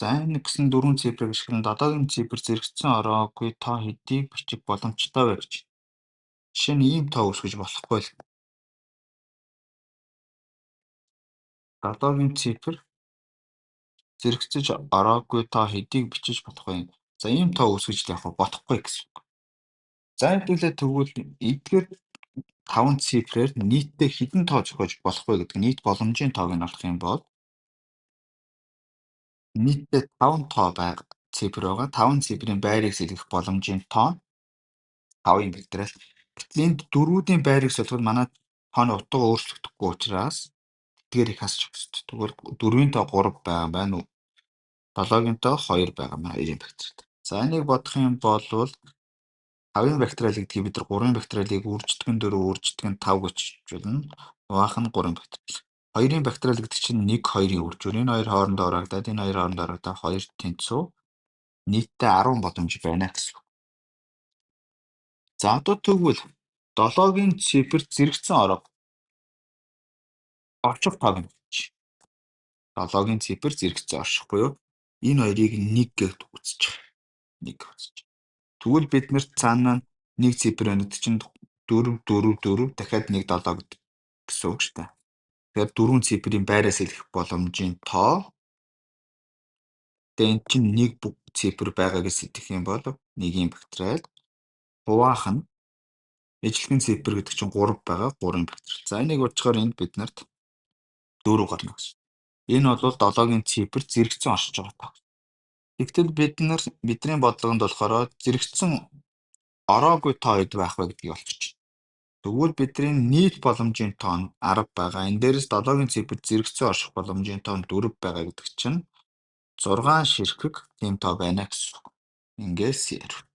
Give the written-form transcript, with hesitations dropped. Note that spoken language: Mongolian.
За энэ гэсэн дөрвөн цифрыг ашиглан дадаагийн цифр зэрэгцсэн ороогүй тоо хэдийг бичих боломжтой вэ гэж. Жишээ нь ийм тоо үүсгэж болохгүй л. Дадаагийн цифр зэрэгцэж ороогүй тоо хэдийг бичиж болох вэ? За ийм тоо үүсгэж л явах болохгүй гэсэн үг. За хэдүүлээ тэгвэл эдгээр 5 цифрээр нийтдээ хэдэн тоо зохиож болох вэ гэдэг нийт боломжийн тоог нь олох юм бол нийтдээ 5 тоо цифр байгаа. 5 цифрийн байрыг сэлгэх боломжийн тоо нь 5-ын бэлтрэл. Гэтэл энд дөрвүүдийн байрыг солиход манай тооны утга өөрчлөгдөхгүй учраас эдгээр их хасчих ёстой. Тэгвэл 4-ийн тоо 3 байгаа байна уу? 7-гийн тоо 2 байгаа маань 2-ын бэлтрэлд. За энийг бодох юм бол 5-ын бактериал гэдгийг бид нар 3-ын бактериалыг үржтгэн 4 үржтгэн 5 гэж хичээлнэ. Нугаах нь 3-ын бактериал. 2-ын бактериал гэдэг чинь 1 2-ын үржүүр. Энэ хоёр хоорондоо орогдоод энэ хоёр хоорондоо орогдоод 2 тэнцүү нийтдээ 10 боломж байна гэсэн. За одоо тэгвэл 7-гийн цифр зэрэгцсэн ороо орчих тоог нь бич. 7-гийн цифр зэрэгцсэн орших буюу энэ хоёрыг 1 гэж үзчих. 1 үзчих. Тэгвэл бид нэр цаанаа нэг цифр байна гэдэг чинь 4 4 4 дахиад 1 7 гэсэн үг шүү дээ. Тэгэхээр 4 цифрийн байраас хэлэх боломжийн тоо тэгээ энэ чинь нэг цифр байгаа гэж сэтгэх юм бол 1-ийн бактериал хуваах нь ижлэгэн цифр гэдэг чинь 3 байгаа 3-ын бактериал. За энийг бодчоор энд бид нарт 4 гарна гэсэн. Энэ бол 7-гийн цифр зэрэгцэн оршиж байгаа тоо. Тэгтэл бидний бодлогонд болохоор зэрэгцэн ороогүй тоо хэд байх вэ гэдгийг олчих. Тэгвэл бидний нийт боломжийн тоо нь 10 байгаа. Энэ дээрээс 7-гийн цифр зэрэгцэн орших боломжийн тоо нь 4 байгаа гэдэг чинь 6 ширхэг тийм тоо байна гэсэн үг. Ингээс ярив.